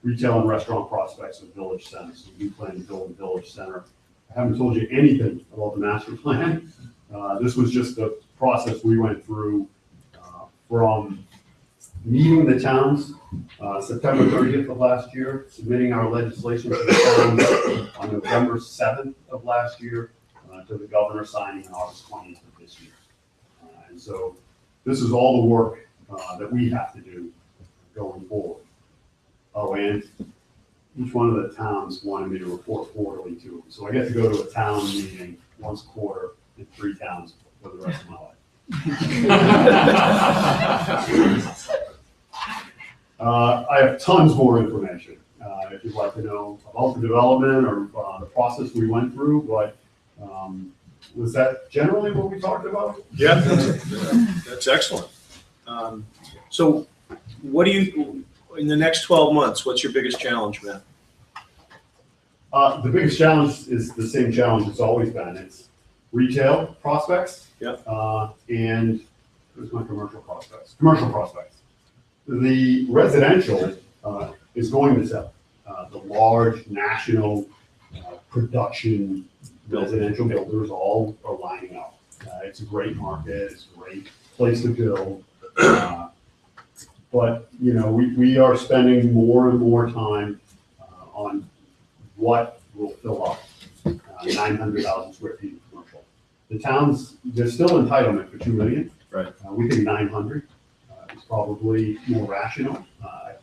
Retail and restaurant prospects of village centers. So we plan to build a village center. I haven't told you anything about the master plan. This was just the process we went through from meeting the towns September 30th of last year, submitting our legislation to the towns on November 7th of last year, to the governor signing on August 20th of this year. And so this is all the work that we have to do going forward. Oh, and each one of the towns wanted me to report quarterly to them. So I get to go to a town meeting once a quarter in 3 towns for the rest of my life. I have tons more information if you'd like to know about the development or the process we went through, but was that generally what we talked about? Yeah, that's excellent. So what do you, in the next 12 months, what's your biggest challenge, Matt? The biggest challenge is the same challenge it's always been. It's retail prospects. Yep. And where's my commercial prospects? Commercial prospects. The residential is going to sell. The large national production residential builders all are lining up. It's a great market. It's a great place to build. But, we are spending more and more time on what will fill up 900,000 square feet of commercial. The towns, there's still entitlement for 2 million. Right. We think 900 is probably more rational. I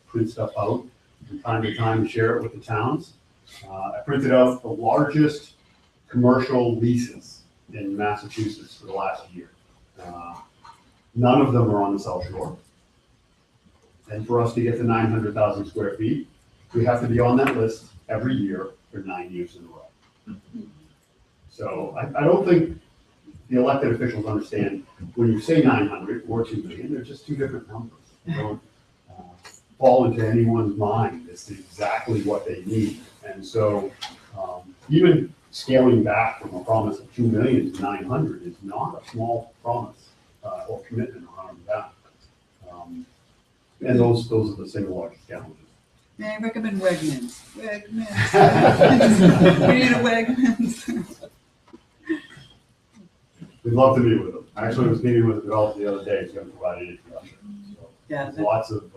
print stuff out from time to time to share it with the towns. I printed out the largest commercial leases in Massachusetts for the last year. None of them are on the South Shore. And for us to get to 900,000 square feet, we have to be on that list every year for 9 years in a row. So I don't think the elected officials understand when you say 900 or 2 million, they're just two different numbers. They don't fall into anyone's mind as to exactly what they need. And so even scaling back from a promise of 2 million to 900 is not a small promise or commitment around that. And those are the single largest challenges. May I recommend Wegmans? Wegmans. We need a Wegmans. We'd love to meet with them. Actually, I was meeting with a developer the other day, he's gonna provide an introduction. So Yeah, there's lots of,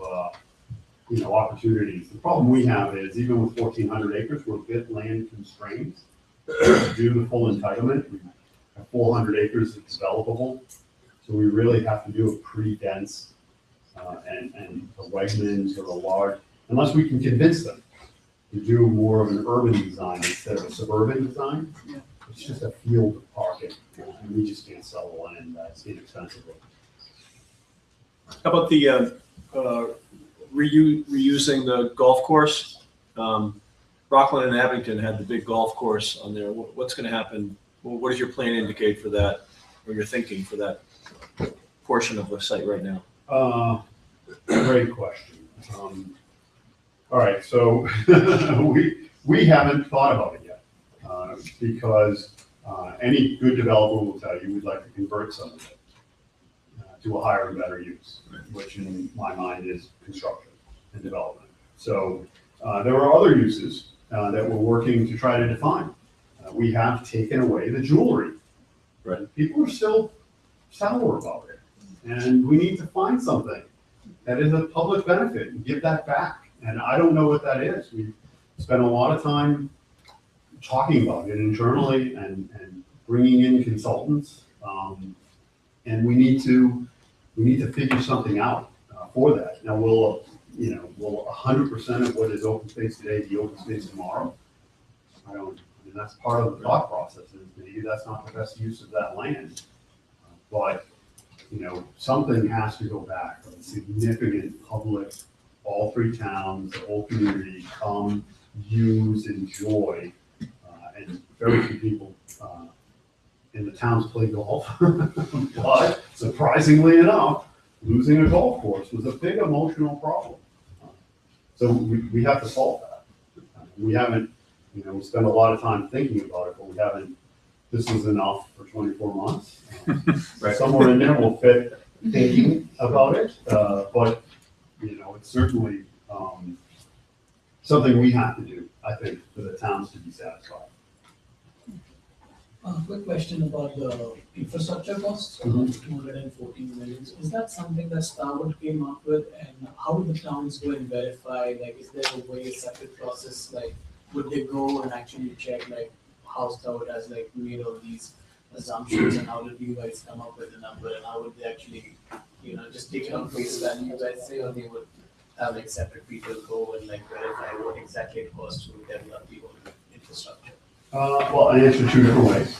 opportunities. The problem we have is even with 1,400 acres, we're a bit land constrained. To do the full entitlement, we have 400 acres that's developable. So we really have to do a pretty dense, and the Wegmans or a large, unless we can convince them to do more of an urban design instead of a suburban design. Yeah. It's just a field of parking, and we just can't sell the land that inexpensively. How about the reusing the golf course? Rockland and Abington had the big golf course on there. What's going to happen? What does your plan indicate for that, or your thinking for that portion of the site right now? Great question. All right, so we haven't thought about it yet, because any good developer will tell you we'd like to convert some of it to a higher and better use, which in my mind is construction and development. So there are other uses that we're working to try to define. We have taken away the jewelry. Right. People are still sour about it, and we need to find something that is a public benefit and give that back. And I don't know what that is. We've spent a lot of time talking about it internally and bringing in consultants. And we need to figure something out for that. Now, will 100% of what is open space today be open space tomorrow? I mean, that's part of the thought process, is maybe that's not the best use of that land. But, something has to go back. A significant public, all three towns, the whole community come, use, enjoy, and very few people in the towns play golf. But surprisingly enough, losing a golf course was a big emotional problem. So we have to solve that. We haven't, we spend a lot of time thinking about it, but we haven't, this was enough for 24 months. Right. Somewhere in there will fit thinking about it, but, it's certainly something we have to do, I think, for the towns to be satisfied. Quick question about the infrastructure costs, Mhm. 214 million. Is that something that Starwood came up with, and how would the towns go and verify? Like, is there a way, a separate process? Like, would they go and actually check, like, how Starwood has like made all these assumptions, and how did you guys come up with the number, and how would they actually, just take it on face value, you guys say, or they would have like separate people go and like verify what exactly it costs to develop the whole infrastructure? Well, I answer two different ways.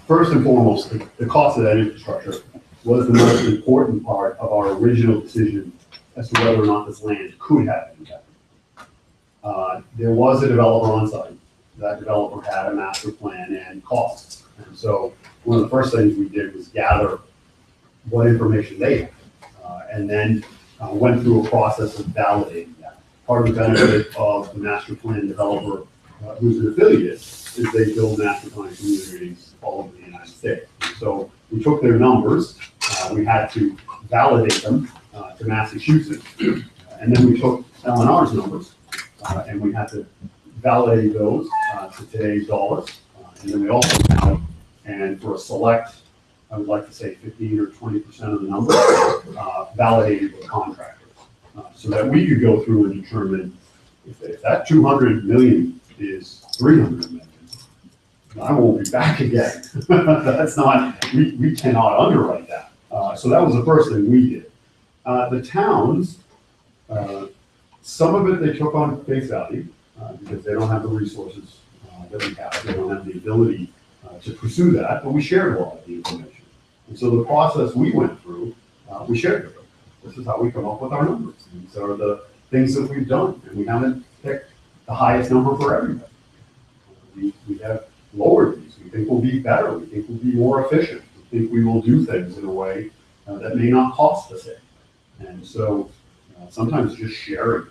First and foremost, the cost of that infrastructure was the most important part of our original decision as to whether or not this land could have impact. There was a developer on site. That developer had a master plan and costs. And so one of the first things we did was gather what information they had, and then went through a process of validating that. Part of the benefit of the master plan developer who's an affiliate, is they build master plan communities all over the United States. So we took their numbers, we had to validate them to Massachusetts, and then we took LNR's numbers, and we had to validate those to today's dollars. And then we also had, and for a select, I would like to say 15 or 20% of the numbers, validated with contractors, so that we could go through and determine if that 200 million is 300 million, I won't be back again. That's not, we cannot underwrite that. So that was the first thing we did. The towns, some of it they took on face value because they don't have the resources that we have. They don't have the ability to pursue that, but we shared a lot of the information. And so the process we went through, we shared with them. This is how we come up with our numbers. These are the things that we've done, and we haven't picked the highest number for everybody. We have lowered these. We think we'll be better. We think we'll be more efficient. We think we will do things in a way that may not cost the same. And so sometimes just sharing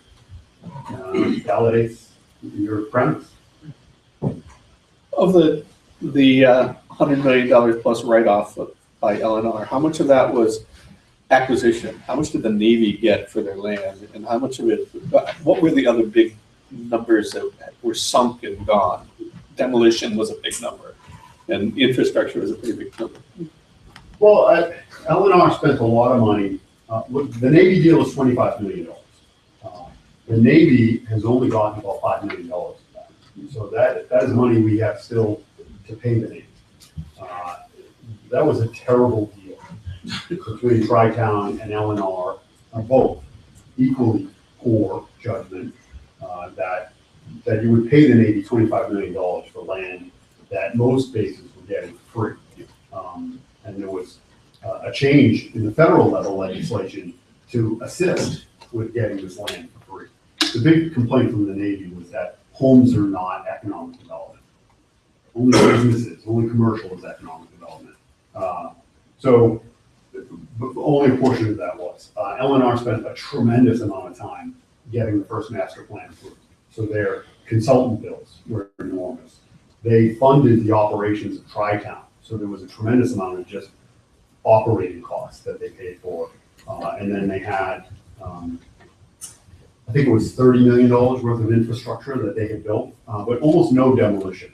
validates your premise. Of the $100 million plus write-off by LNR, how much of that was acquisition? How much did the Navy get for their land? And how much of it, what were the other big numbers that were sunk and gone? Demolition was a big number, and infrastructure was a pretty big number. Well, LNR spent a lot of money. The Navy deal is $25 million. The Navy has only gotten about $5 million of that. So that is money we have still to pay the Navy. That was a terrible deal between Tri-Town and LNR, both equally poor judgment, that you would pay the Navy $25 million for land that most bases were getting free. And there was a change in the federal level legislation to assist with getting this land for free. The big complaint from the Navy was that homes are not economic development. Only businesses, only commercial is economic development. So only a portion of that was. LNR spent a tremendous amount of time getting the first master plan approved. So their consultant bills were enormous. They funded the operations of Tri-Town. So there was a tremendous amount of just operating costs that they paid for. And then they had, I think it was $30 million worth of infrastructure that they had built, but almost no demolition.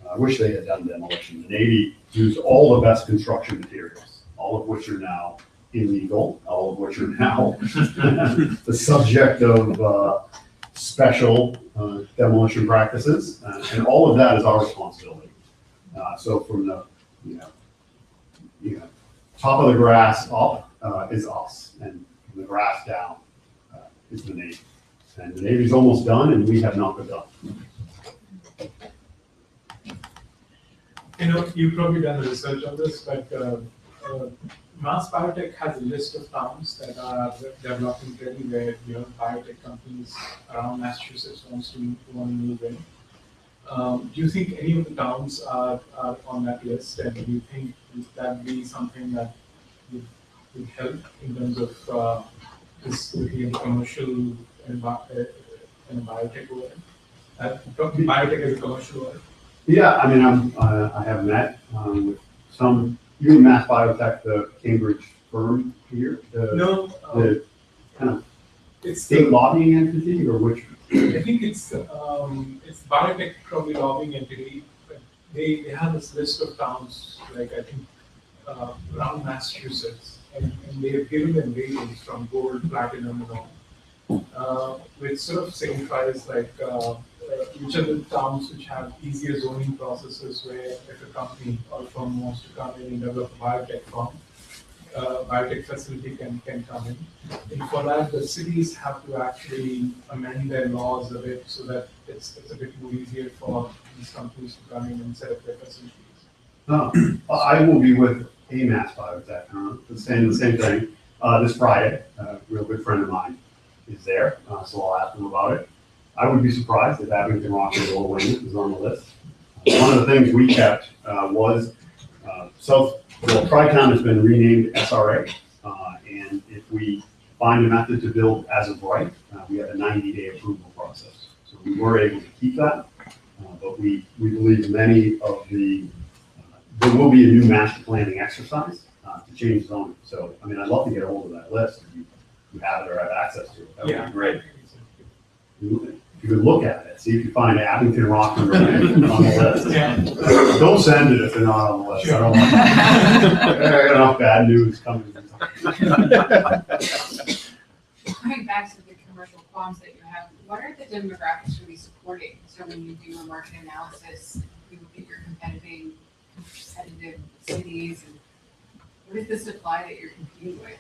I wish they had done demolition. The Navy used all the best construction materials, all of which are now illegal, all of which are now the subject of special demolition practices, and all of that is our responsibility. So from the top of the grass up is us, and from the grass down is the Navy. And the Navy's almost done, and we have not been done. You've probably done research on this, but Mass Biotech has a list of towns that are developing ready where biotech companies around Massachusetts want to move in. Do you think any of the towns are on that list, and do you think that be something that would help in terms of this looking at commercial and biotech world? Biotech as a commercial world? Yeah, I mean, I have met with some, even Mass Biotech, the Cambridge firm here, the kind of state lobbying entity, or which? I think it's biotech probably lobbying entity. But they have this list of towns, like I think around Massachusetts, and they have given them ratings from gold, platinum, and all, which sort of signifies like which are the towns which have easier zoning processes where if a company or firm wants to come in and develop a biotech firm, biotech facility can come in. And for that, the cities have to actually amend their laws a bit so that it's a bit more easier for these companies to come in and set up their facilities. I will be with a Mass Biotech, saying the same thing this Friday. A real good friend of mine is there, so I'll ask him about it. I would be surprised if Abington Rock and Little Wing is on the list. One of the things we kept was Tri-Town has been renamed SRA, and if we find a method to build as of right, we have a 90-day approval process. So we were able to keep that, but we believe many of there will be a new master planning exercise to change zoning. So, I mean, I'd love to get a hold of that list if you have it or have access to it. That would be great. If you could look at it, see if you find Abington Rock on the list. Yeah. Don't send it if they're not on the list. Sure. I don't want I got enough bad news coming. Coming back to the commercial farms that you have, what are the demographics really supporting? So when you do a market analysis, you look at your competitive cities, and what is the supply that you're competing with?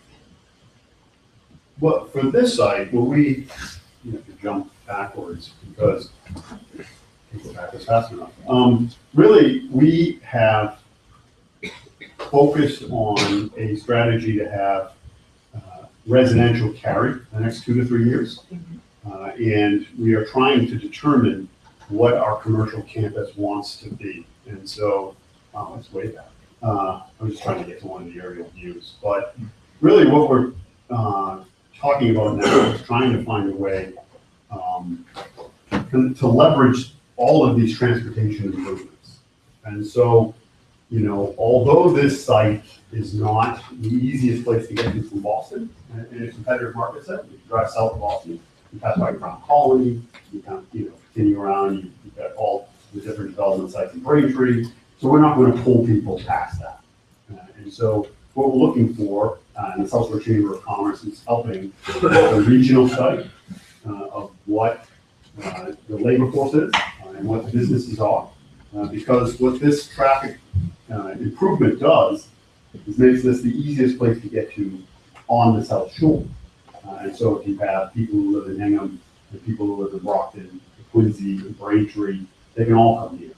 Well, for this site, we to jump backwards because can't go backwards fast enough. Really, we have focused on a strategy to have residential carry the next 2 to 3 years. And we are trying to determine what our commercial campus wants to be. And so, let's wait back. I'm just trying to get to one of the aerial views. But really what we're talking about now is trying to find a way to leverage all of these transportation improvements. And so, you know, although this site is not the easiest place to get to from Boston in a competitive market set, you drive south of Boston, you pass by Crown Colony, you kind of, you know, continue around, you've got all the different development sites in Braintree. So we're not going to pull people past that. And so what we're looking for, and the South Shore Chamber of Commerce is helping the regional study of what the labor force is and what the businesses are. Because what this traffic improvement does is makes this the easiest place to get to on the South Shore. And so if you have people who live in Hingham, and people who live in Brockton, Quincy, and Braintree, they can all come here.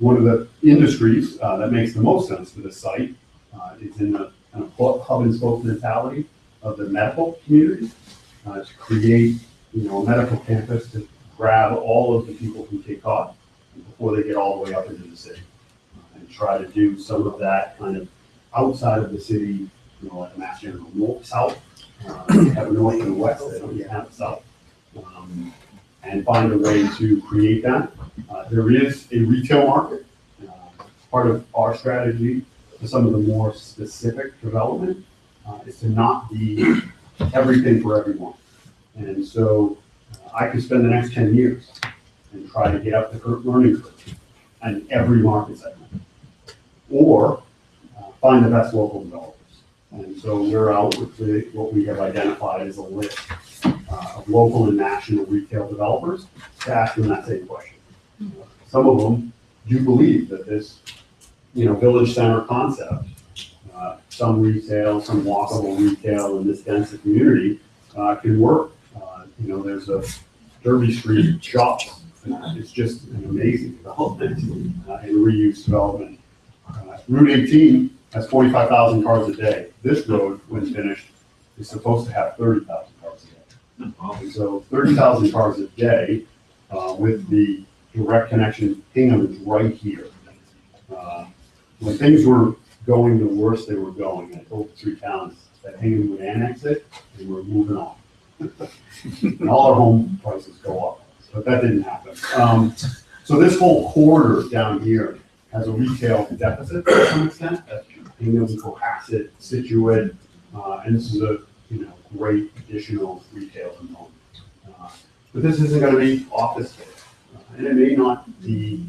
One of the industries that makes the most sense for this site is in the kind of hub and spoke mentality of the medical community to create, you know, a medical campus to grab all of the people from Cape Cod before they get all the way up into the city and try to do some of that kind of outside of the city, you know, like a Mass General north, south, they have a north and a west, they don't yet have a south, and find a way to create that. There is a retail market. Part of our strategy for some of the more specific development is to not be everything for everyone. And so I could spend the next 10 years and try to get up the learning curve in every market segment, or find the best local developers. And so we're out with what we have identified as a list of local and national retail developers to ask them that same question. Some of them do believe that this, you know, village center concept, some retail, some walkable retail in this dense community can work. You know, there's a Derby Street shop. It's just an amazing development and reuse development. Route 18 has 45,000 cars a day. This road, when finished, is supposed to have 30,000 cars a day. And so 30,000 cars a day with the direct connection. Hingham is right here. When things were going the worst they were going, I told the three towns that Hingham would annex it, and we're moving on. And all our home prices go up, but that didn't happen. So this whole corridor down here has a retail deficit to some extent. That's Hingham, Cohasset, Situate, and this is a, you know, great additional retail component. But this isn't going to be office space, and it may not be.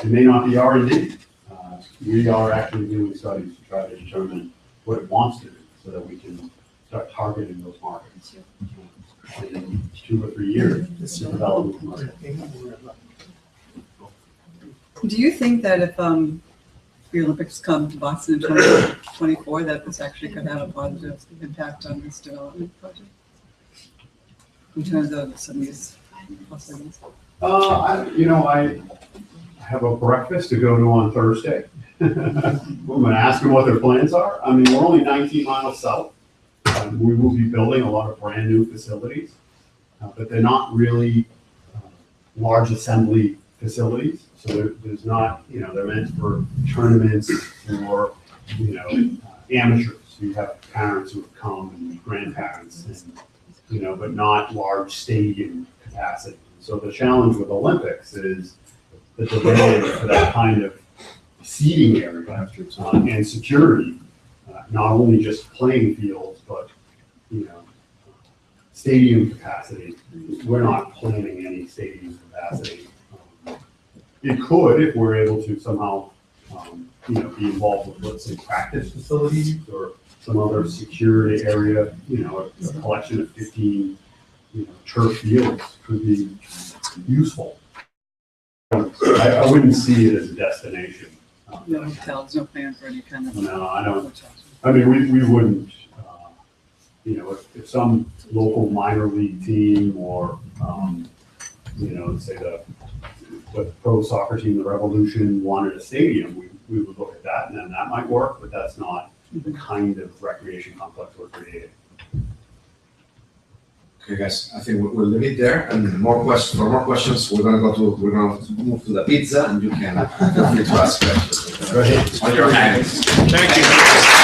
It may not be R&D. We are actually doing studies to try to determine what it wants to do, so that we can start targeting those markets. In 2 or 3 years, to develop those markets. Do you think that if the Olympics come to Boston in 2024, that this actually could have a positive impact on this development project? In terms of some of these possibilities? I have a breakfast to go to on Thursday. I'm going to ask them what their plans are. I mean, we're only 19 miles south. We will be building a lot of brand new facilities, but they're not really large assembly facilities. So there's not, you know, they're meant for tournaments or, you know, amateurs. You have parents who have come and grandparents, and, you know, but not large stadium capacity. So the challenge with Olympics is the demand for that kind of seating area and security, not only just playing fields, but, you know, stadium capacity. We're not planning any stadium capacity. It could, if we're able to somehow, you know, be involved with, let's say, practice facilities or some other security area, you know, a collection of 15, you know, turf fields could be useful. I wouldn't see it as a destination. No hotels, no plan for any kind of. No, I don't. I mean, we wouldn't, you know, if some local minor league team or, you know, say the pro soccer team, the Revolution, wanted a stadium, we would look at that, and then that might work, but that's not the kind of recreation complex we're creating. Okay, guys, I think we'll leave it there, and for more questions, we're gonna move to the pizza, and you can feel free to ask questions. Go ahead. On your hands. Thank you.